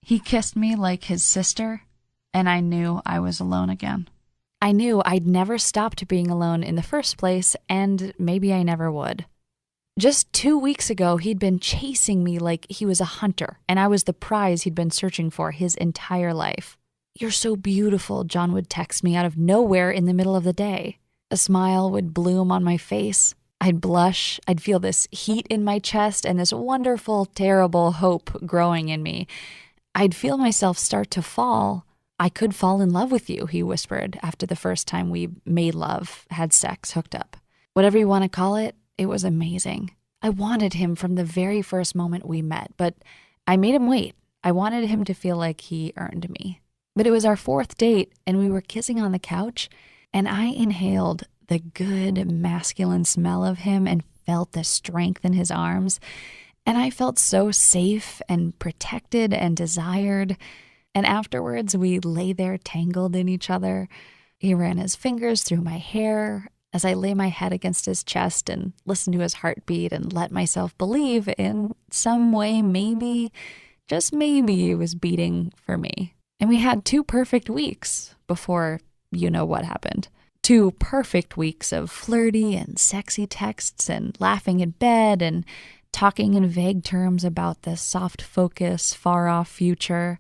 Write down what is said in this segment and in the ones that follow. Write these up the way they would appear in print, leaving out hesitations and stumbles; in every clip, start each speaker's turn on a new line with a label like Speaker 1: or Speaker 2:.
Speaker 1: He kissed me like his sister, and I knew I was alone again. I knew I'd never stopped being alone in the first place, and maybe I never would. Just 2 weeks ago, he'd been chasing me like he was a hunter, and I was the prize he'd been searching for his entire life. "You're so beautiful," John would text me out of nowhere in the middle of the day. A smile would bloom on my face. I'd blush. I'd feel this heat in my chest and this wonderful, terrible hope growing in me. I'd feel myself start to fall. "I could fall in love with you," he whispered after the first time we made love, had sex, hooked up. Whatever you want to call it, it was amazing. I wanted him from the very first moment we met, but I made him wait. I wanted him to feel like he earned me. But it was our 4th date, and we were kissing on the couch, and I inhaled the good masculine smell of him and felt the strength in his arms. And I felt so safe and protected and desired. And afterwards, we lay there tangled in each other. He ran his fingers through my hair as I lay my head against his chest and listened to his heartbeat and let myself believe in some way maybe, just maybe, it was beating for me. And we had 2 perfect weeks before you know what happened. 2 perfect weeks of flirty and sexy texts and laughing in bed and talking in vague terms about the soft focus, far-off future,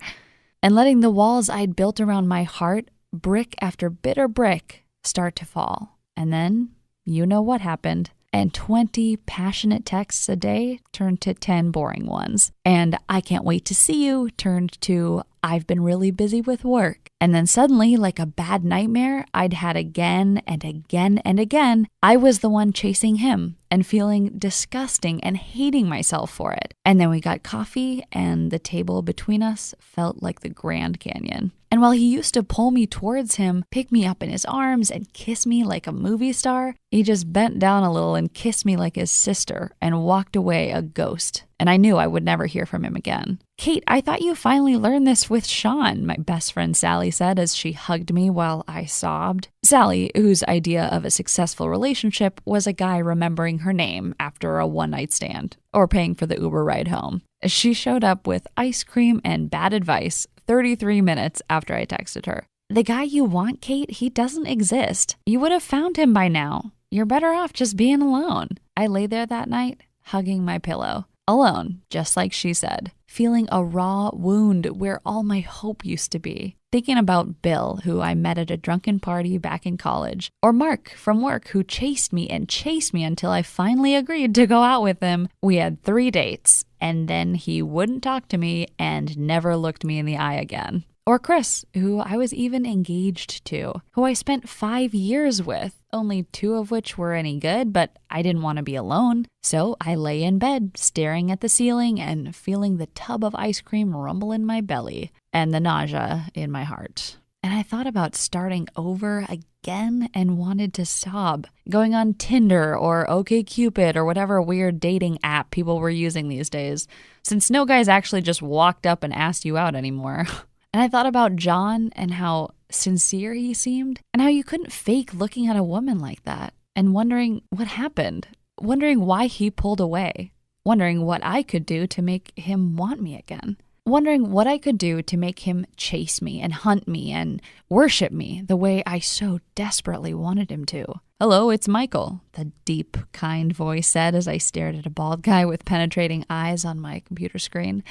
Speaker 1: and letting the walls I'd built around my heart, brick after bitter brick, start to fall. And then, you know what happened. And 20 passionate texts a day turned to 10 boring ones. And "I can't wait to see you" turned to "I've been really busy with work." And then suddenly, like a bad nightmare I'd had again and again and again, I was the one chasing him and feeling disgusting and hating myself for it. And then we got coffee, and the table between us felt like the Grand Canyon. And while he used to pull me towards him, pick me up in his arms, and kiss me like a movie star, he just bent down a little and kissed me like his sister and walked away a ghost. And I knew I would never hear from him again. "Kate, I thought you finally learned this with Sean," my best friend Sally said as she hugged me while I sobbed. Sally, whose idea of a successful relationship was a guy remembering her name after a one-night stand or paying for the Uber ride home. She showed up with ice cream and bad advice 33 minutes after I texted her. "The guy you want, Kate, he doesn't exist. You would have found him by now. You're better off just being alone." I lay there that night, hugging my pillow. Alone, just like she said, feeling a raw wound where all my hope used to be. Thinking about Bill, who I met at a drunken party back in college, or Mark from work, who chased me until I finally agreed to go out with him. We had 3 dates, and then he wouldn't talk to me and never looked me in the eye again. Or Chris, who I was even engaged to, who I spent 5 years with, only 2 of which were any good, but I didn't want to be alone. So I lay in bed, staring at the ceiling and feeling the tub of ice cream rumble in my belly and the nausea in my heart. And I thought about starting over again and wanted to sob, going on Tinder or OkCupid or whatever weird dating app people were using these days, since no guys actually just walked up and asked you out anymore. And I thought about John and how sincere he seemed and how you couldn't fake looking at a woman like that, and wondering what happened, wondering why he pulled away, wondering what I could do to make him want me again, wondering what I could do to make him chase me and hunt me and worship me the way I so desperately wanted him to. "Hello, it's Michael," the deep, kind voice said as I stared at a bald guy with penetrating eyes on my computer screen.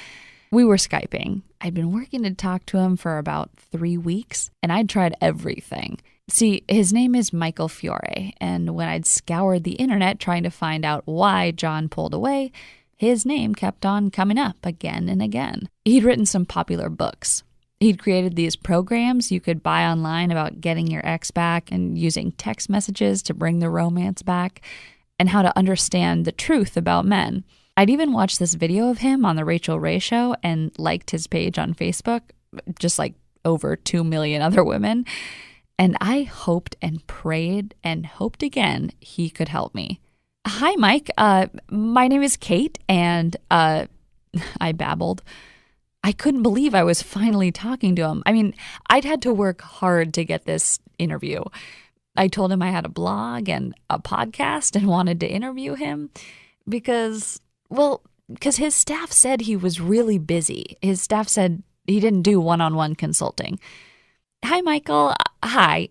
Speaker 1: We were Skyping. I'd been working to talk to him for about 3 weeks, and I'd tried everything. See, his name is Michael Fiore, and when I'd scoured the internet trying to find out why John pulled away, his name kept on coming up again and again. He'd written some popular books. He'd created these programs you could buy online about getting your ex back and using text messages to bring the romance back, and how to understand the truth about men. I'd even watched this video of him on the Rachel Ray Show and liked his page on Facebook, just like over 2 million other women. And I hoped and prayed and hoped again he could help me. "Hi, Mike. My name is Kate, and I babbled. I couldn't believe I was finally talking to him. I mean, I'd had to work hard to get this interview. I told him I had a blog and a podcast and wanted to interview him because his staff said he was really busy. His staff said He didn't do one-on-one consulting. Hi, Michael. Hi.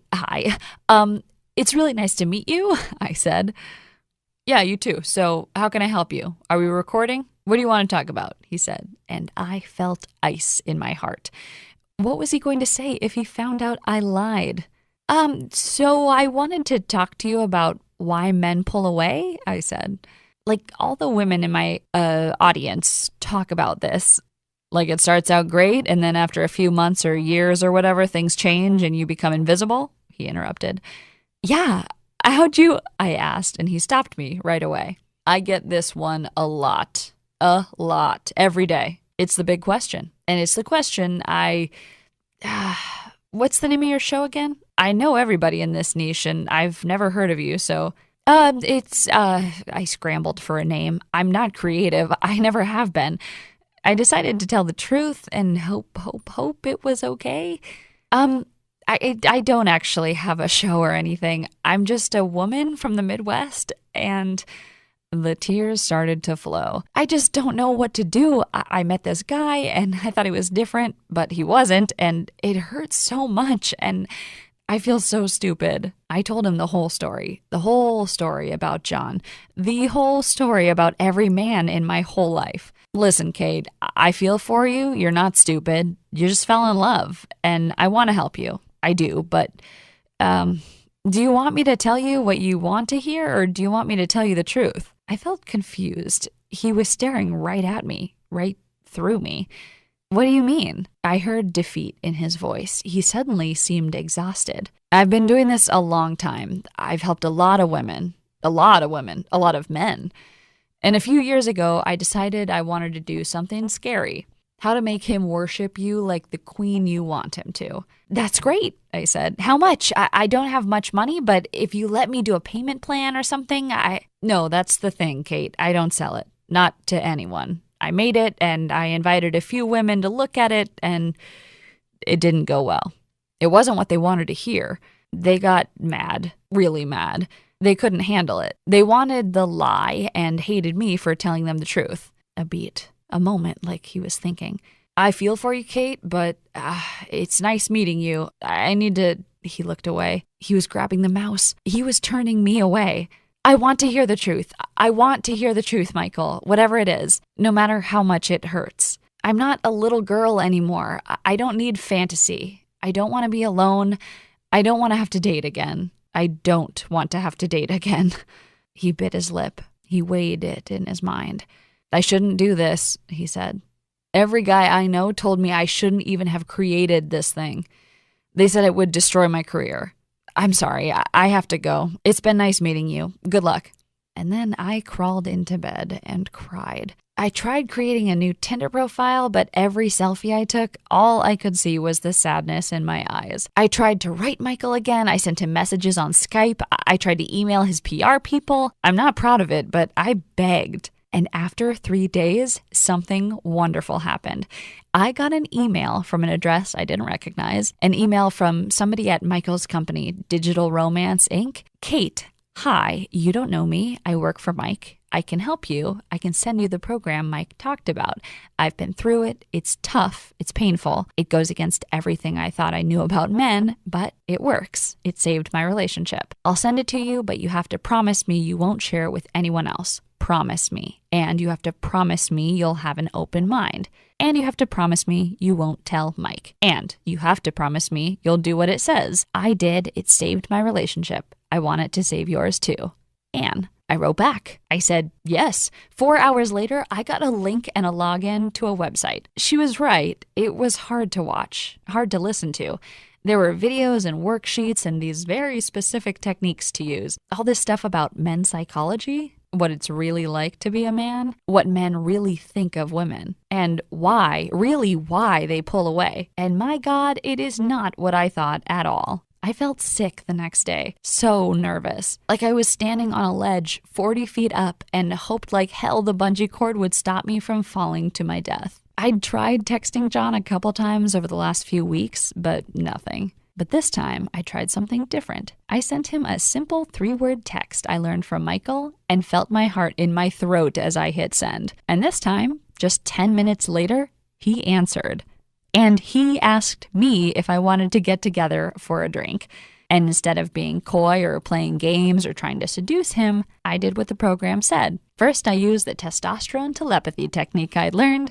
Speaker 1: It's really nice to meet you, I said. Yeah, you too. So how can I help you? Are we recording? What do you want to talk about? He said, and I felt ice in my heart. What was he going to say if he found out I lied? So I wanted to talk to you about why men pull away, I said. Like, all the women in my audience talk about this. Like, it starts out great, and then after a few months or years or whatever, things change and you become invisible, he interrupted. Yeah, how'd you? I asked, and he stopped me right away. I get this one a lot, every day. It's the big question. And it's the question what's the name of your show again? I know everybody in this niche, and I've never heard of you, so... I scrambled for a name. I'm not creative. I never have been. I decided to tell the truth and hope it was okay. I don't actually have a show or anything. I'm just a woman from the Midwest, and the tears started to flow. I just don't know what to do. I met this guy, and I thought he was different, but he wasn't, and it hurts so much, and I feel so stupid. I told him the whole story about John, the whole story about every man in my whole life. Listen, Kate, I feel for you. You're not stupid. You just fell in love, and I want to help you. I do, but do you want me to tell you what you want to hear, or do you want me to tell you the truth? I felt confused. He was staring right at me, right through me. What do you mean? I heard defeat in his voice. He suddenly seemed exhausted. I've been doing this a long time. I've helped a lot of men. A lot of men. And a few years ago, I decided I wanted to do something scary. How to make him worship you like the queen you want him to. That's great, I said. How much? I don't have much money, but if you let me do a payment plan or something, No, that's the thing, Kate. I don't sell it. Not to anyone. I made it, and I invited a few women to look at it, and it didn't go well. It wasn't what they wanted to hear. They got mad, really mad. They couldn't handle it. They wanted the lie and hated me for telling them the truth. A moment like he was thinking. I feel for you, Kate, but it's nice meeting you. I need to... He looked away. He was grabbing the mouse. He was turning me away. I want to hear the truth. I want to hear the truth, Michael, whatever it is, no matter how much it hurts. I'm not a little girl anymore. I don't need fantasy. I don't want to be alone. I don't want to have to date again. I don't want to have to date again. He bit his lip. He weighed it in his mind. I shouldn't do this, he said. Every guy I know told me I shouldn't even have created this thing. They said it would destroy my career. I'm sorry, I have to go. It's been nice meeting you. Good luck. And then I crawled into bed and cried. I tried creating a new Tinder profile, but every selfie I took, all I could see was the sadness in my eyes. I tried to write Michael again. I sent him messages on Skype. I tried to email his PR people. I'm not proud of it, but I begged. And after 3 days, something wonderful happened. I got an email from an address I didn't recognize, an email from somebody at Michael's company, Digital Romance, Inc. Kate, hi, you don't know me. I work for Mike. I can help you. I can send you the program Mike talked about. I've been through it. It's tough. It's painful. It goes against everything I thought I knew about men, but it works. It saved my relationship. I'll send it to you, but you have to promise me you won't share it with anyone else. Promise me. And you have to promise me you'll have an open mind. And you have to promise me you won't tell Mike. And you have to promise me you'll do what it says. I did. It saved my relationship. I want it to save yours too. Anne. I wrote back. I said, yes. 4 hours later, I got a link and a login to a website. She was right. It was hard to watch, hard to listen to. There were videos and worksheets and these very specific techniques to use. All this stuff about men's psychology, what it's really like to be a man, what men really think of women, and why they pull away. And my God, it is not what I thought at all. I felt sick the next day, so nervous, like I was standing on a ledge 40 feet up and hoped like hell the bungee cord would stop me from falling to my death. I'd tried texting John a couple times over the last few weeks, but nothing. But this time, I tried something different. I sent him a simple 3-word text I learned from Michael and felt my heart in my throat as I hit send. And this time, just 10 minutes later, he answered. And he asked me if I wanted to get together for a drink. And instead of being coy or playing games or trying to seduce him, I did what the program said. First, I used the testosterone telepathy technique I'd learned.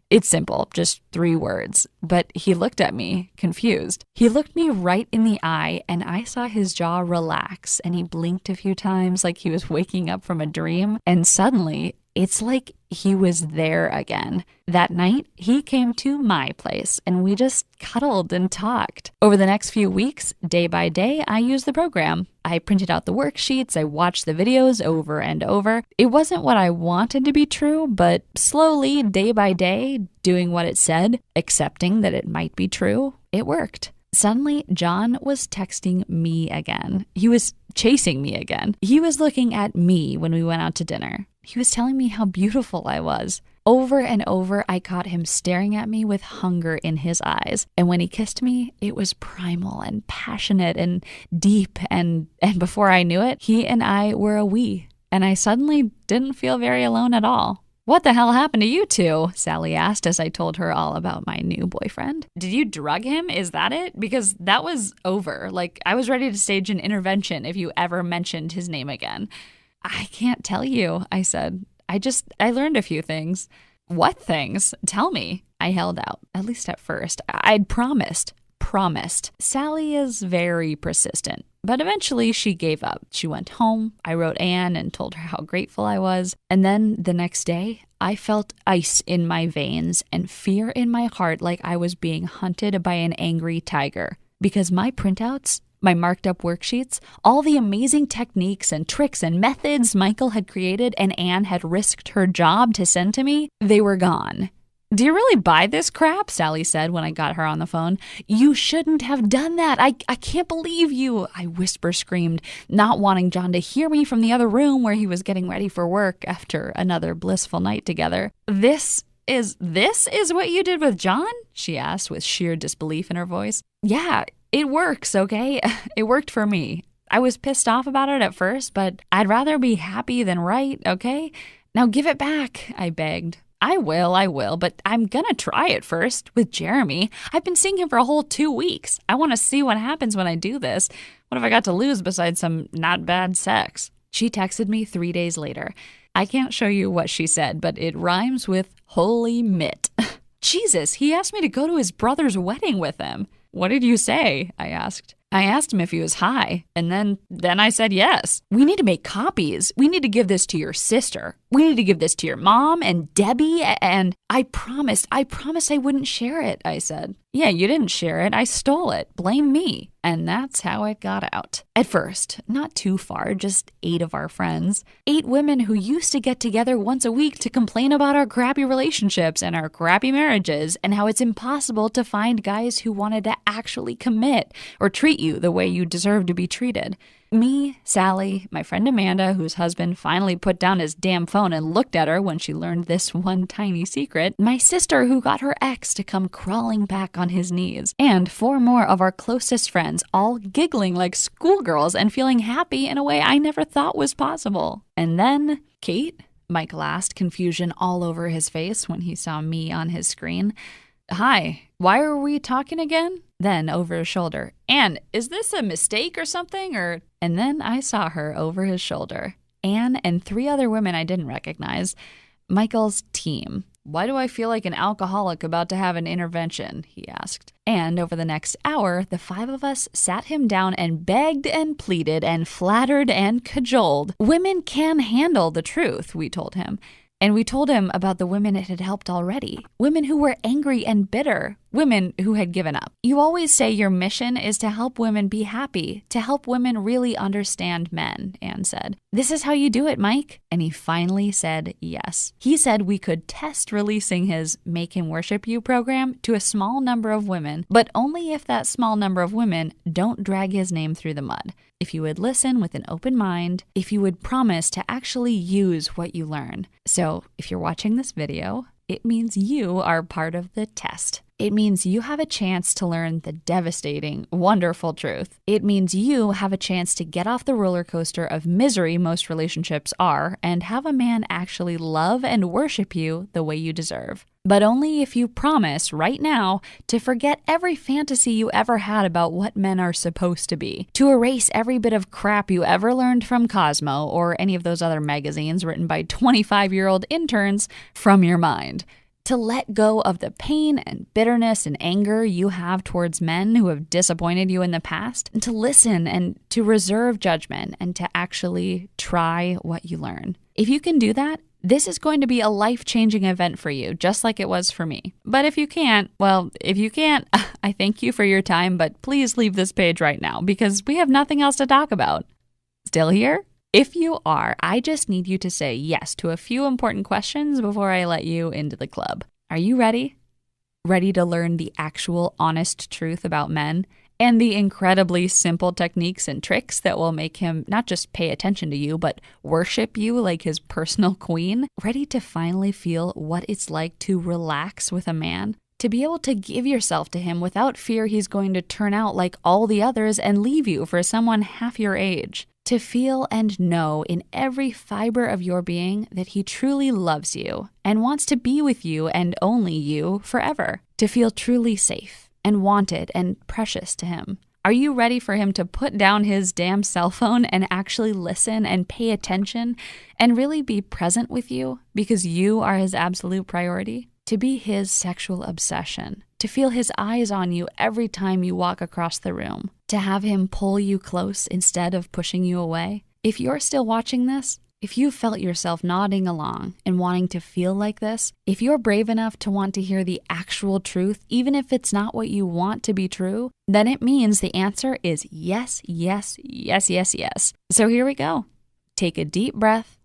Speaker 1: It's simple, just 3 words. But he looked at me, confused. He looked me right in the eye, and I saw his jaw relax, and he blinked a few times like he was waking up from a dream. And suddenly, it's like he was there again. That night, he came to my place, and we just cuddled and talked. Over the next few weeks, day by day, I used the program. I printed out the worksheets, I watched the videos over and over. It wasn't what I wanted to be true, but slowly, day by day, doing what it said, accepting that it might be true, it worked. Suddenly, John was texting me again. He was chasing me again. He was looking at me when we went out to dinner. He was telling me how beautiful I was. Over and over, I caught him staring at me with hunger in his eyes. And when he kissed me, it was primal and passionate and deep. And before I knew it, he and I were a we. And I suddenly didn't feel very alone at all. "What the hell happened to you two?" Sally asked as I told her all about my new boyfriend. "Did you drug him? Is that it? Because that was over. Like, I was ready to stage an intervention if you ever mentioned his name again." "I can't tell you," I said. I learned a few things." "What things? Tell me." I held out, at least at first. I'd promised. Sally is very persistent, but eventually she gave up. She went home. I wrote Anne and told her how grateful I was. And then the next day, I felt ice in my veins and fear in my heart like I was being hunted by an angry tiger. Because my printouts, my marked up worksheets, all the amazing techniques and tricks and methods Michael had created and Anne had risked her job to send to me, they were gone. "Do you really buy this crap?" Sally said when I got her on the phone. "You shouldn't have done that. I can't believe you," I whisper screamed, not wanting John to hear me from the other room where he was getting ready for work after another blissful night together. This is what you did with John?" she asked with sheer disbelief in her voice. "Yeah, it works, okay? It worked for me. I was pissed off about it at first, but I'd rather be happy than right, okay? Now give it back," I begged. I will, but I'm gonna try it first with Jeremy. I've been seeing him for a whole 2 weeks. I want to see what happens when I do this. What have I got to lose besides some not bad sex?" She texted me 3 days later. I can't show you what she said, but it rhymes with holy mitt. "Jesus, he asked me to go to his brother's wedding with him." "What did you say?" I asked. I asked him if he was high, and then I said yes. "We need to make copies. We need to give this to your sister. We need to give this to your mom and Debbie, and I promised I wouldn't share it," I said. "Yeah, you didn't share it. I stole it. Blame me." And that's how it got out. At first, not too far, just 8 of our friends. 8 women who used to get together once a week to complain about our crappy relationships and our crappy marriages and how it's impossible to find guys who wanted to actually commit or treat you the way you deserve to be treated. Me, Sally, my friend Amanda, whose husband finally put down his damn phone and looked at her when she learned this one tiny secret, my sister who got her ex to come crawling back on his knees, and 4 more of our closest friends, all giggling like schoolgirls and feeling happy in a way I never thought was possible. And then, "Kate?" Michael asked, confusion all over his face when he saw me on his screen. "Hi, why are we talking again?" Then over his shoulder, "Anne, is this a mistake or something, or?" And then I saw her over his shoulder. Anne and 3 other women I didn't recognize. Michael's team. "Why do I feel like an alcoholic about to have an intervention?" he asked. And over the next hour, the 5 of us sat him down and begged and pleaded and flattered and cajoled. Women can handle the truth, we told him. And we told him about the women it had helped already. Women who were angry and bitter. Women who had given up. "You always say your mission is to help women be happy, to help women really understand men," Anne said. "This is how you do it, Mike." And he finally said yes. He said we could test releasing his Make Him Worship You program to a small number of women, but only if that small number of women don't drag his name through the mud. If you would listen with an open mind, if you would promise to actually use what you learn. So if you're watching this video, it means you are part of the test. It means you have a chance to learn the devastating, wonderful truth. It means you have a chance to get off the roller coaster of misery most relationships are and have a man actually love and worship you the way you deserve. But only if you promise right now to forget every fantasy you ever had about what men are supposed to be, to erase every bit of crap you ever learned from Cosmo or any of those other magazines written by 25-year-old interns from your mind, to let go of the pain and bitterness and anger you have towards men who have disappointed you in the past, and to listen and to reserve judgment and to actually try what you learn. If you can do that, this is going to be a life-changing event for you, just like it was for me. But if you can't, I thank you for your time, but please leave this page right now because we have nothing else to talk about. Still here? If you are, I just need you to say yes to a few important questions before I let you into the club. Are you ready? Ready to learn the actual honest truth about men? And the incredibly simple techniques and tricks that will make him not just pay attention to you, but worship you like his personal queen? Ready to finally feel what it's like to relax with a man? To be able to give yourself to him without fear he's going to turn out like all the others and leave you for someone half your age? To feel and know in every fiber of your being that he truly loves you and wants to be with you and only you forever? To feel truly safe and wanted and precious to him? Are you ready for him to put down his damn cell phone and actually listen and pay attention and really be present with you because you are his absolute priority? To be his sexual obsession, to feel his eyes on you every time you walk across the room, to have him pull you close instead of pushing you away? If you're still watching this, if you felt yourself nodding along and wanting to feel like this, if you're brave enough to want to hear the actual truth, even if it's not what you want to be true, then it means the answer is yes, yes, yes, yes, yes. So here we go. Take a deep breath.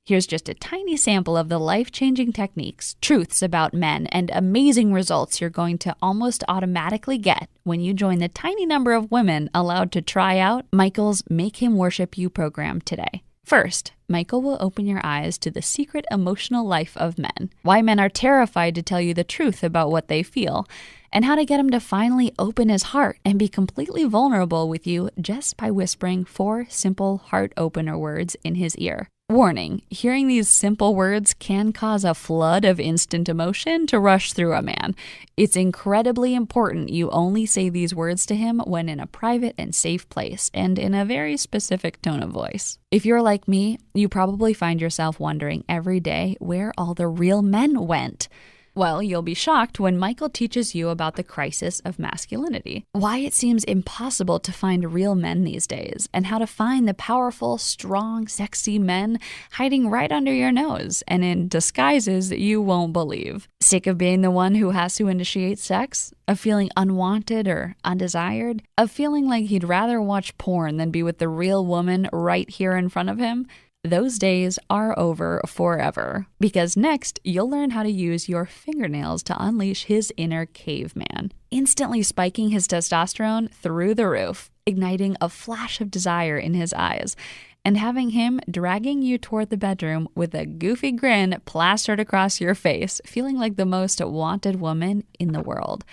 Speaker 1: Here's just a tiny sample of the life-changing techniques, truths about men, and amazing results you're going to almost automatically get when you join the tiny number of women allowed to try out Michael's Make Him Worship You program today. First, Michael will open your eyes to the secret emotional life of men, why men are terrified to tell you the truth about what they feel, and how to get him to finally open his heart and be completely vulnerable with you just by whispering 4 simple heart opener words in his ear. Warning, hearing these simple words can cause a flood of instant emotion to rush through a man. It's incredibly important you only say these words to him when in a private and safe place and in a very specific tone of voice. If you're like me, you probably find yourself wondering every day where all the real men went. Well, you'll be shocked when Michael teaches you about the crisis of masculinity, why it seems impossible to find real men these days, and how to find the powerful, strong, sexy men hiding right under your nose and in disguises that you won't believe. Sick of being the one who has to initiate sex? Of feeling unwanted or undesired? Of feeling like he'd rather watch porn than be with the real woman right here in front of him? Those days are over forever, because next you'll learn how to use your fingernails to unleash his inner caveman, instantly spiking his testosterone through the roof, igniting a flash of desire in his eyes, and having him dragging you toward the bedroom with a goofy grin plastered across your face, feeling like the most wanted woman in the world.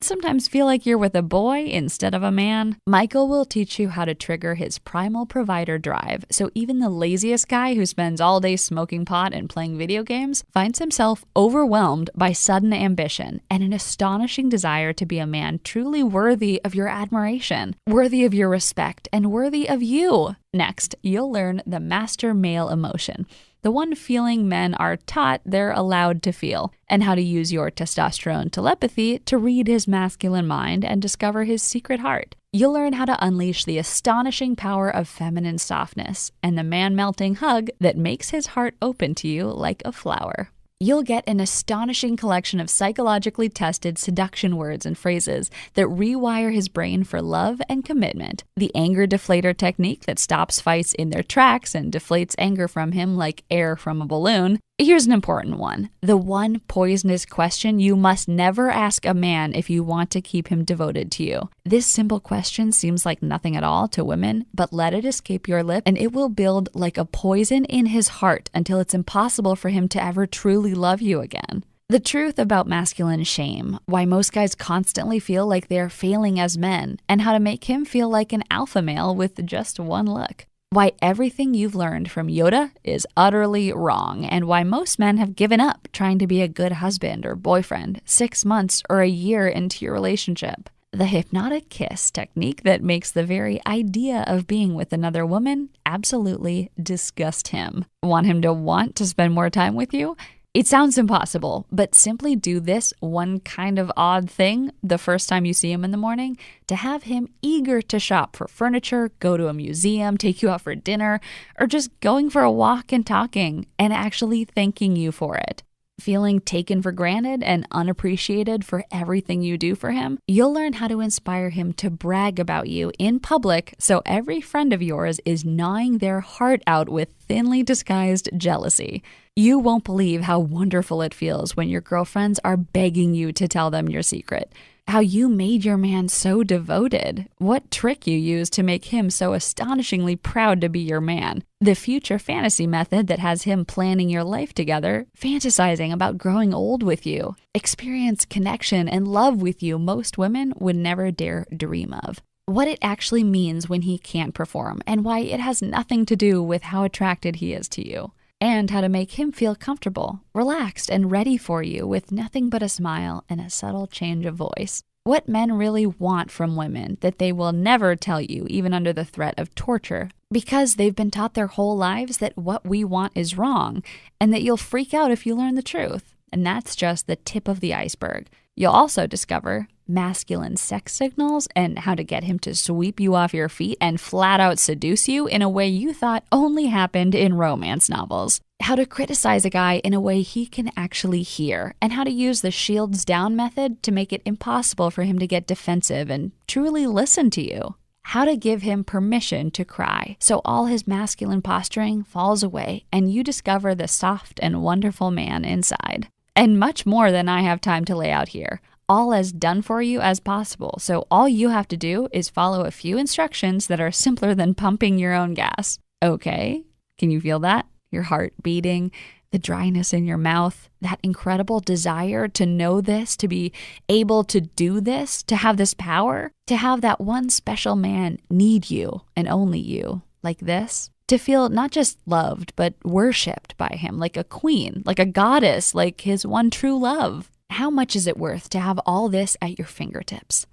Speaker 1: Sometimes feel like you're with a boy instead of a man? Michael will teach you how to trigger his primal provider drive, so even the laziest guy who spends all day smoking pot and playing video games finds himself overwhelmed by sudden ambition and an astonishing desire to be a man truly worthy of your admiration, worthy of your respect, and worthy of you. Next, you'll learn the master male emotion, the one feeling men are taught they're allowed to feel, and how to use your testosterone telepathy to read his masculine mind and discover his secret heart. You'll learn how to unleash the astonishing power of feminine softness and the man-melting hug that makes his heart open to you like a flower. You'll get an astonishing collection of psychologically tested seduction words and phrases that rewire his brain for love and commitment. The anger deflator technique that stops fights in their tracks and deflates anger from him like air from a balloon. Here's an important one. The one poisonous question you must never ask a man if you want to keep him devoted to you. This simple question seems like nothing at all to women, but let it escape your lip and it will build like a poison in his heart until it's impossible for him to ever truly love you again. The truth about masculine shame, why most guys constantly feel like they're failing as men, and how to make him feel like an alpha male with just one look. Why everything you've learned from Yoda is utterly wrong, and why most men have given up trying to be a good husband or boyfriend 6 months or a year into your relationship. The hypnotic kiss technique that makes the very idea of being with another woman absolutely disgust him. Want him to want to spend more time with you? It sounds impossible, but simply do this one kind of odd thing the first time you see him in the morning to have him eager to shop for furniture, go to a museum, take you out for dinner, or just going for a walk and talking and actually thanking you for it. Feeling taken for granted and unappreciated for everything you do for him, you'll learn how to inspire him to brag about you in public so every friend of yours is gnawing their heart out with thinly disguised jealousy. You won't believe how wonderful it feels when your girlfriends are begging you to tell them your secret. How you made your man so devoted. What trick you used to make him so astonishingly proud to be your man. The future fantasy method that has him planning your life together, fantasizing about growing old with you. Experience connection and love with you most women would never dare dream of. What it actually means when he can't perform, and why it has nothing to do with how attracted he is to you. And how to make him feel comfortable, relaxed, and ready for you with nothing but a smile and a subtle change of voice. What men really want from women that they will never tell you, even under the threat of torture, because they've been taught their whole lives that what we want is wrong, and that you'll freak out if you learn the truth. And that's just the tip of the iceberg. You'll also discover masculine sex signals and how to get him to sweep you off your feet and flat out seduce you in a way you thought only happened in romance novels. How to criticize a guy in a way he can actually hear, and how to use the shields down method to make it impossible for him to get defensive and truly listen to you. How to give him permission to cry so all his masculine posturing falls away and you discover the soft and wonderful man inside. And much more than I have time to lay out here. All as done for you as possible, so all you have to do is follow a few instructions that are simpler than pumping your own gas. Okay? Can you feel that? Your heart beating, the dryness in your mouth, that incredible desire to know this, to be able to do this, to have this power, to have that one special man need you and only you, like this. To feel not just loved, but worshipped by him, like a queen, like a goddess, like his one true love. How much is it worth to have all this at your fingertips?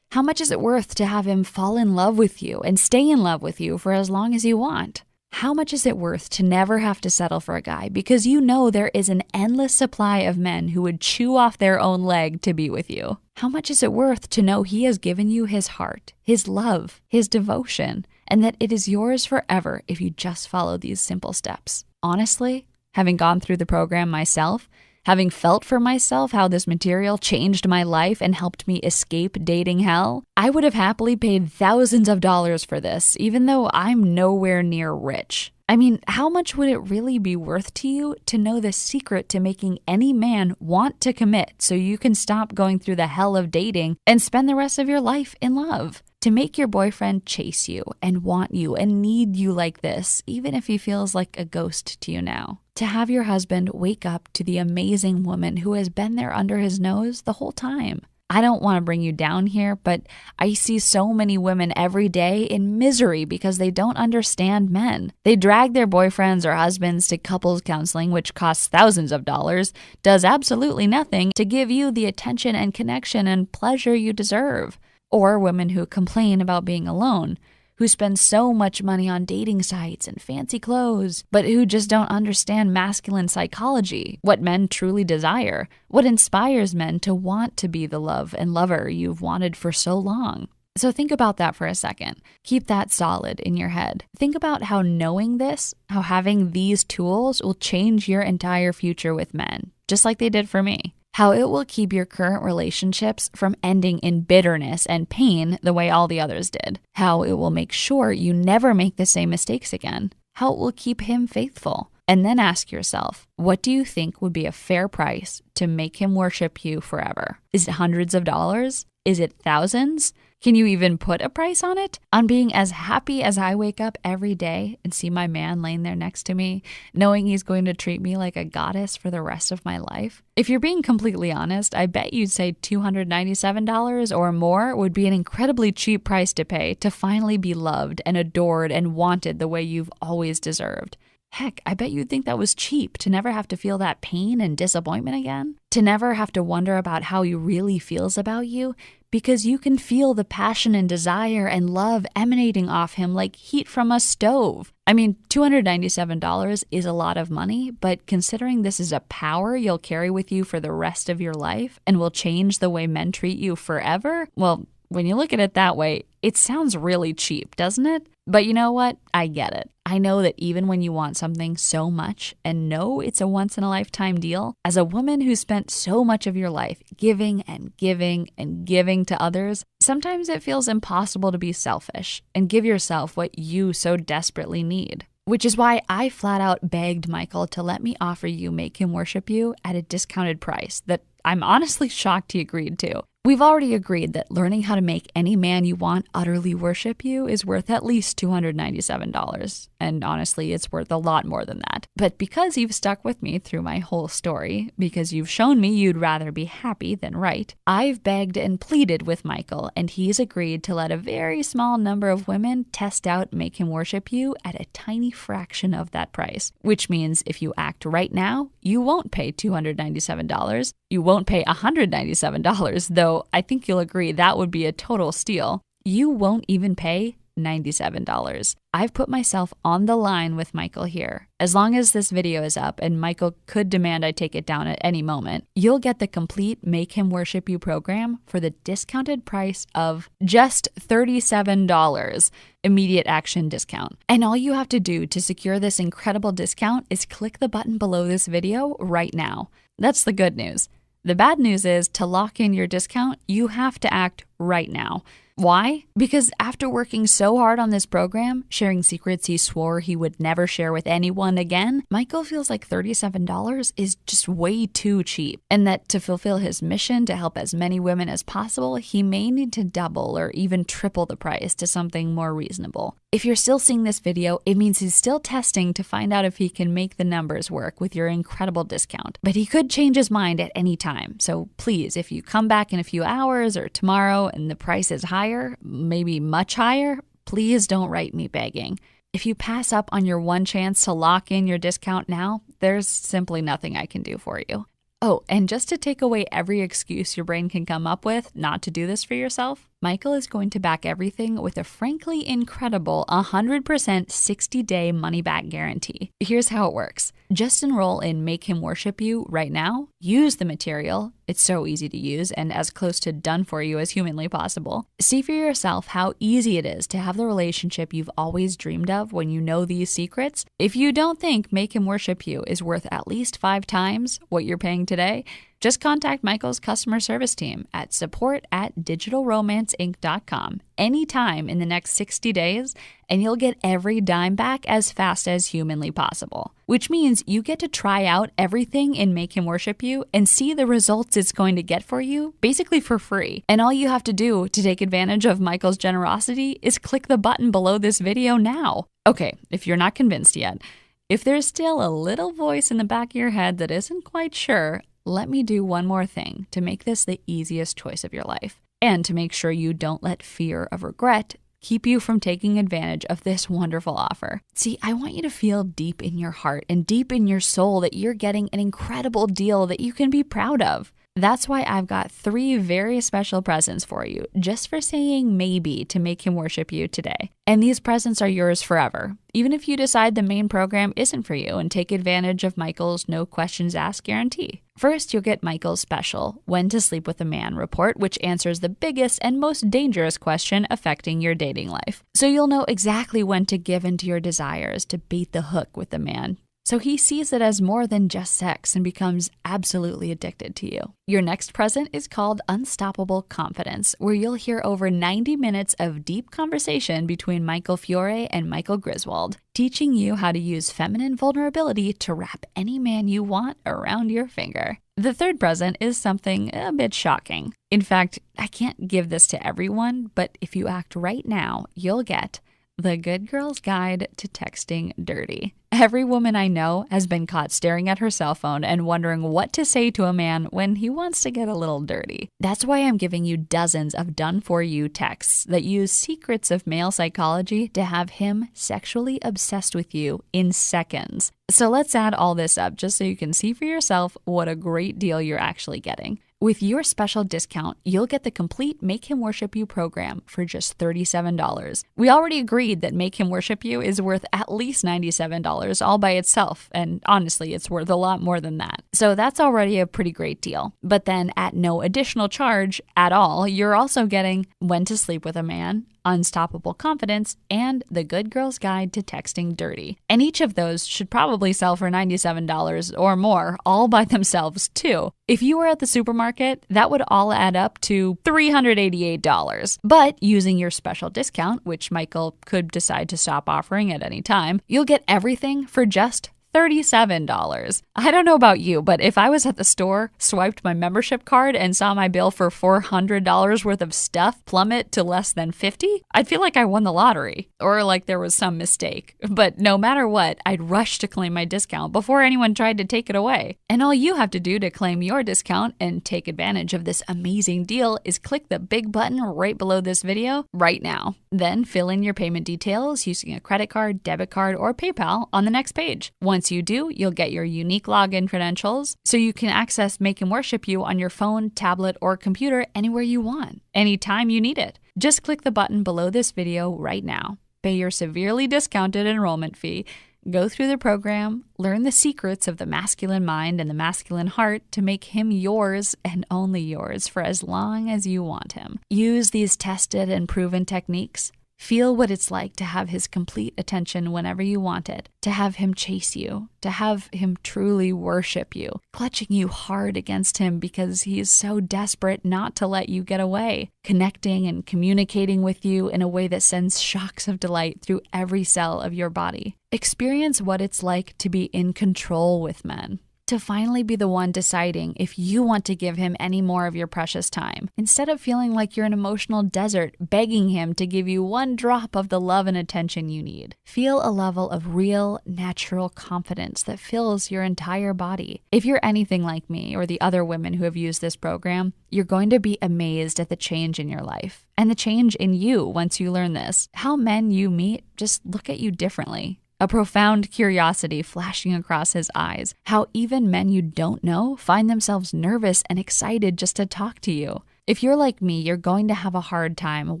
Speaker 1: How much is it worth to have him fall in love with you and stay in love with you for as long as you want? How much is it worth to never have to settle for a guy because you know there is an endless supply of men who would chew off their own leg to be with you? How much is it worth to know he has given you his heart, his love, his devotion, and that it is yours forever if you just follow these simple steps? Honestly, having gone through the program myself, having felt for myself how this material changed my life and helped me escape dating hell, I would have happily paid thousands of dollars for this, even though I'm nowhere near rich. I mean, how much would it really be worth to you to know the secret to making any man want to commit so you can stop going through the hell of dating and spend the rest of your life in love? To make your boyfriend chase you and want you and need you like this, even if he feels like a ghost to you now. To have your husband wake up to the amazing woman who has been there under his nose the whole time. I don't want to bring you down here, but I see so many women every day in misery because they don't understand men. They drag their boyfriends or husbands to couples counseling, which costs thousands of dollars, does absolutely nothing to give you the attention and connection and pleasure you deserve. Or women who complain about being alone, who spend so much money on dating sites and fancy clothes, but who just don't understand masculine psychology, what men truly desire, what inspires men to want to be the love and lover you've wanted for so long. So think about that for a second. Keep that solid in your head. Think about how knowing this, how having these tools will change your entire future with men, just like they did for me. How it will keep your current relationships from ending in bitterness and pain the way all the others did. How it will make sure you never make the same mistakes again. How it will keep him faithful. And then ask yourself, what do you think would be a fair price to make him worship you forever? Is it hundreds of dollars? Is it thousands? Can you even put a price on it? On being as happy as I wake up every day and see my man laying there next to me, knowing he's going to treat me like a goddess for the rest of my life? If you're being completely honest, I bet you'd say $297 or more would be an incredibly cheap price to pay to finally be loved and adored and wanted the way you've always deserved. Heck, I bet you'd think that was cheap to never have to feel that pain and disappointment again, to never have to wonder about how he really feels about you, because you can feel the passion and desire and love emanating off him like heat from a stove. I mean, $297 is a lot of money, but considering this is a power you'll carry with you for the rest of your life and will change the way men treat you forever, well, when you look at it that way, it sounds really cheap, doesn't it? But you know what? I get it. I know that even when you want something so much and know it's a once-in-a-lifetime deal, as a woman who spent so much of your life giving and giving and giving to others, sometimes it feels impossible to be selfish and give yourself what you so desperately need. Which is why I flat out begged Michael to let me offer you Make Him Worship You at a discounted price that I'm honestly shocked he agreed to. We've already agreed that learning how to make any man you want utterly worship you is worth at least $297. And honestly, it's worth a lot more than that. But because you've stuck with me through my whole story, because you've shown me you'd rather be happy than right, I've begged and pleaded with Michael, and he's agreed to let a very small number of women test out Make Him Worship You at a tiny fraction of that price. Which means if you act right now, you won't pay $297. You won't pay $197, though I think you'll agree that would be a total steal. You won't even pay $97. I've put myself on the line with Michael here. As long as this video is up, and Michael could demand I take it down at any moment, you'll get the complete Make Him Worship You program for the discounted price of just $37. Immediate action discount. And all you have to do to secure this incredible discount is click the button below this video right now. That's the good news. The bad news is, to lock in your discount, you have to act right now. Why? Because after working so hard on this program, sharing secrets he swore he would never share with anyone again, Michael feels like $37 is just way too cheap, and that to fulfill his mission to help as many women as possible, he may need to double or even triple the price to something more reasonable. If you're still seeing this video, it means he's still testing to find out if he can make the numbers work with your incredible discount. But he could change his mind at any time. So please, if you come back in a few hours or tomorrow and the price is higher, maybe much higher, please don't write me begging. If you pass up on your one chance to lock in your discount now, there's simply nothing I can do for you. Oh, and just to take away every excuse your brain can come up with not to do this for yourself, Michael is going to back everything with a frankly incredible 100% 60-day money-back guarantee. Here's how it works. Just enroll in Make Him Worship You right now. Use the material. It's so easy to use and as close to done for you as humanly possible. See for yourself how easy it is to have the relationship you've always dreamed of when you know these secrets. If you don't think Make Him Worship You is worth at least 5 times what you're paying today, just contact Michael's customer service team at support@digitalromanceinc.com anytime in the next 60 days, and you'll get every dime back as fast as humanly possible. Which means you get to try out everything in Make Him Worship You and see the results it's going to get for you, basically for free. And all you have to do to take advantage of Michael's generosity is click the button below this video now. Okay, if you're not convinced yet, if there's still a little voice in the back of your head that isn't quite sure, let me do one more thing to make this the easiest choice of your life, and to make sure you don't let fear of regret keep you from taking advantage of this wonderful offer. See, I want you to feel deep in your heart and deep in your soul that you're getting an incredible deal that you can be proud of. That's why I've got 3 very special presents for you, just for saying maybe to Make Him Worship You today. And these presents are yours forever, even if you decide the main program isn't for you and take advantage of Michael's no questions asked guarantee. First, you'll get Michael's special When to Sleep with a Man report, which answers the biggest and most dangerous question affecting your dating life. So you'll know exactly when to give into your desires to bait the hook with the man. So he sees it as more than just sex and becomes absolutely addicted to you. Your next present is called Unstoppable Confidence, where you'll hear over 90 minutes of deep conversation between Michael Fiore and Michael Griswold, teaching you how to use feminine vulnerability to wrap any man you want around your finger. The third present is something a bit shocking. In fact, I can't give this to everyone, but if you act right now, you'll get The Good Girl's Guide to Texting Dirty. Every woman I know has been caught staring at her cell phone and wondering what to say to a man when he wants to get a little dirty. That's why I'm giving you dozens of done-for-you texts that use secrets of male psychology to have him sexually obsessed with you in seconds. So let's add all this up just so you can see for yourself what a great deal you're actually getting. With your special discount, you'll get the complete Make Him Worship You program for just $37. We already agreed that Make Him Worship You is worth at least $97 all by itself, and honestly, it's worth a lot more than that. So that's already a pretty great deal. But then at no additional charge at all, you're also getting When to Sleep with a Man, Unstoppable Confidence, and The Good Girl's Guide to Texting Dirty. And each of those should probably sell for $97 or more, all by themselves too. If you were at the supermarket, that would all add up to $388. But using your special discount, which Michael could decide to stop offering at any time, you'll get everything for just $37. I don't know about you, but if I was at the store, swiped my membership card, and saw my bill for $400 worth of stuff plummet to less than $50, I'd feel like I won the lottery or like there was some mistake. But no matter what, I'd rush to claim my discount before anyone tried to take it away. And all you have to do to claim your discount and take advantage of this amazing deal is click the big button right below this video right now. Then fill in your payment details using a credit card, debit card, or PayPal on the next page. Once you do, you'll get your unique login credentials so you can access Make Him Worship You on your phone, tablet, or computer anywhere you want, anytime you need it. Just click the button below this video right now. Pay your severely discounted enrollment fee, go through the program, learn the secrets of the masculine mind and the masculine heart to make him yours and only yours for as long as you want him. Use these tested and proven techniques. Feel what it's like to have his complete attention whenever you want it, to have him chase you, to have him truly worship you, clutching you hard against him because he is so desperate not to let you get away, connecting and communicating with you in a way that sends shocks of delight through every cell of your body. Experience what it's like to be in control with men. To finally be the one deciding if you want to give him any more of your precious time, instead of feeling like you're an emotional desert begging him to give you one drop of the love and attention you need. Feel a level of real, natural confidence that fills your entire body. If you're anything like me or the other women who have used this program, you're going to be amazed at the change in your life and the change in you once you learn this. How men you meet just look at you differently. A profound curiosity flashing across his eyes. How even men you don't know find themselves nervous and excited just to talk to you. If you're like me, you're going to have a hard time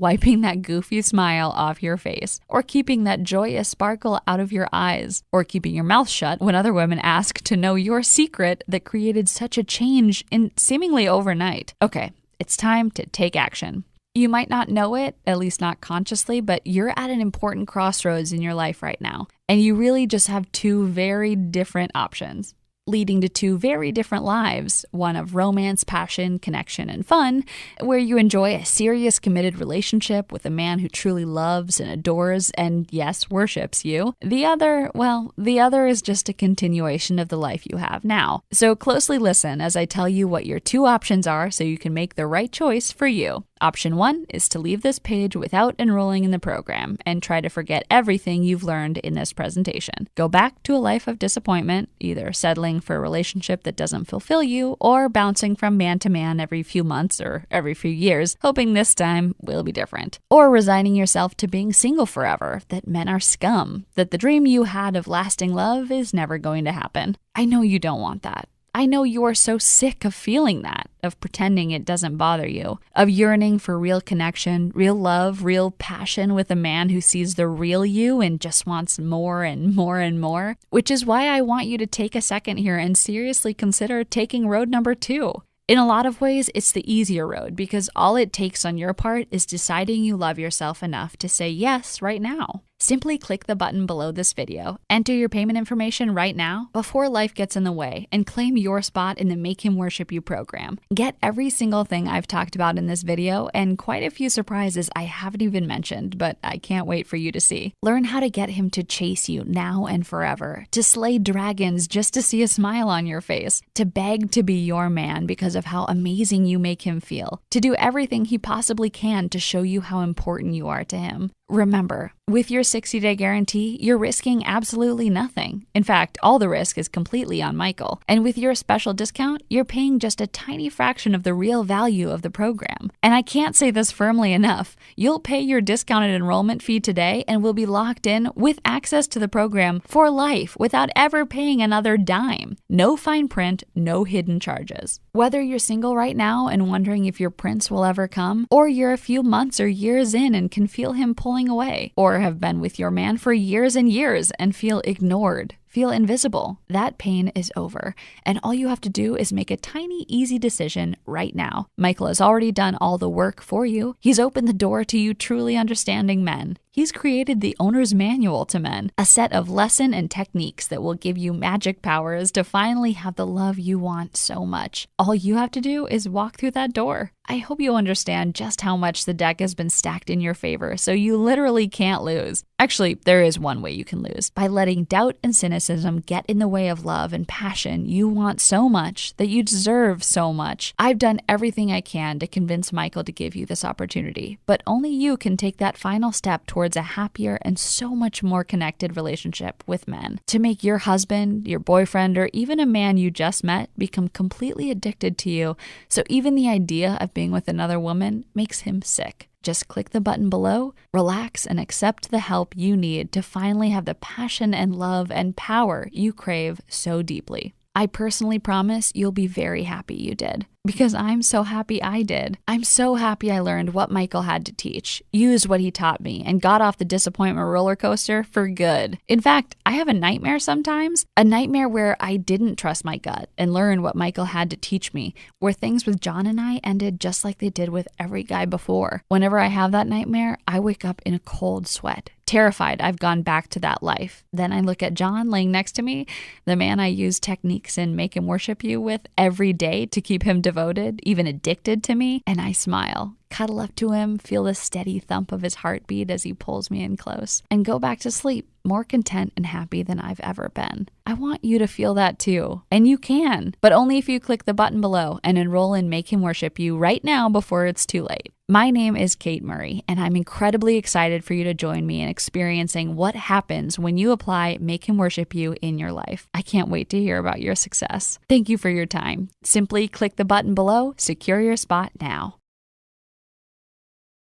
Speaker 1: wiping that goofy smile off your face, or keeping that joyous sparkle out of your eyes, or keeping your mouth shut when other women ask to know your secret that created such a change in seemingly overnight. Okay, it's time to take action. You might not know it, at least not consciously, but you're at an important crossroads in your life right now. And you really just have two very different options, leading to two very different lives, one of romance, passion, connection, and fun, where you enjoy a serious, committed relationship with a man who truly loves and adores and, yes, worships you. The other is just a continuation of the life you have now. So closely listen as I tell you what your two options are so you can make the right choice for you. Option 1 is to leave this page without enrolling in the program and try to forget everything you've learned in this presentation. Go back to a life of disappointment, either settling for a relationship that doesn't fulfill you or bouncing from man to man every few months or every few years, hoping this time will be different. Or resigning yourself to being single forever, that men are scum, that the dream you had of lasting love is never going to happen. I know you don't want that. I know you are so sick of feeling that, of pretending it doesn't bother you, of yearning for real connection, real love, real passion with a man who sees the real you and just wants more and more and more, which is why I want you to take a second here and seriously consider taking road number 2. In a lot of ways, it's the easier road because all it takes on your part is deciding you love yourself enough to say yes right now. Simply click the button below this video, enter your payment information right now before life gets in the way, and claim your spot in the Make Him Worship You program. Get every single thing I've talked about in this video and quite a few surprises I haven't even mentioned, but I can't wait for you to see. Learn how to get him to chase you now and forever, to slay dragons just to see a smile on your face, to beg to be your man because of how amazing you make him feel, to do everything he possibly can to show you how important you are to him. Remember, with your 60-day guarantee, you're risking absolutely nothing. In fact, all the risk is completely on Michael. And with your special discount, you're paying just a tiny fraction of the real value of the program. And I can't say this firmly enough. You'll pay your discounted enrollment fee today and will be locked in with access to the program for life without ever paying another dime. No fine print, no hidden charges. Whether you're single right now and wondering if your prince will ever come, or you're a few months or years in and can feel him pulling away, or have been with your man for years and years and feel ignored, feel invisible, that pain is over. And all you have to do is make a tiny, easy decision right now. Michael has already done all the work for you. He's opened the door to you truly understanding men. He's created the owner's manual to men, a set of lesson and techniques that will give you magic powers to finally have the love you want so much. All you have to do is walk through that door. I hope you understand just how much the deck has been stacked in your favor, so you literally can't lose. Actually, there is one way you can lose, by letting doubt and cynicism get in the way of love and passion you want so much, that you deserve so much. I've done everything I can to convince Michael to give you this opportunity, but only you can take that final step towards a happier and so much more connected relationship with men. To make your husband, your boyfriend, or even a man you just met become completely addicted to you, so even the idea of being with another woman makes him sick. Just click the button below, relax, and accept the help you need to finally have the passion and love and power you crave so deeply. I personally promise you'll be very happy you did, because I'm so happy I did. I'm so happy I learned what Michael had to teach, used what he taught me, and got off the disappointment roller coaster for good. In fact, I have a nightmare sometimes, a nightmare where I didn't trust my gut and learn what Michael had to teach me, where things with John and I ended just like they did with every guy before. Whenever I have that nightmare, I wake up in a cold sweat, terrified I've gone back to that life. Then I look at John laying next to me, the man I use techniques in Make Him Worship You with every day to keep him devoted, even addicted to me, and I smile, cuddle up to him, feel the steady thump of his heartbeat as he pulls me in close, and go back to sleep, more content and happy than I've ever been. I want you to feel that too, and you can, but only if you click the button below and enroll in Make Him Worship You right now before it's too late. My name is Kate Murray, and I'm incredibly excited for you to join me in experiencing what happens when you apply Make Him Worship You in your life. I can't wait to hear about your success. Thank you for your time. Simply click the button below, secure your spot now.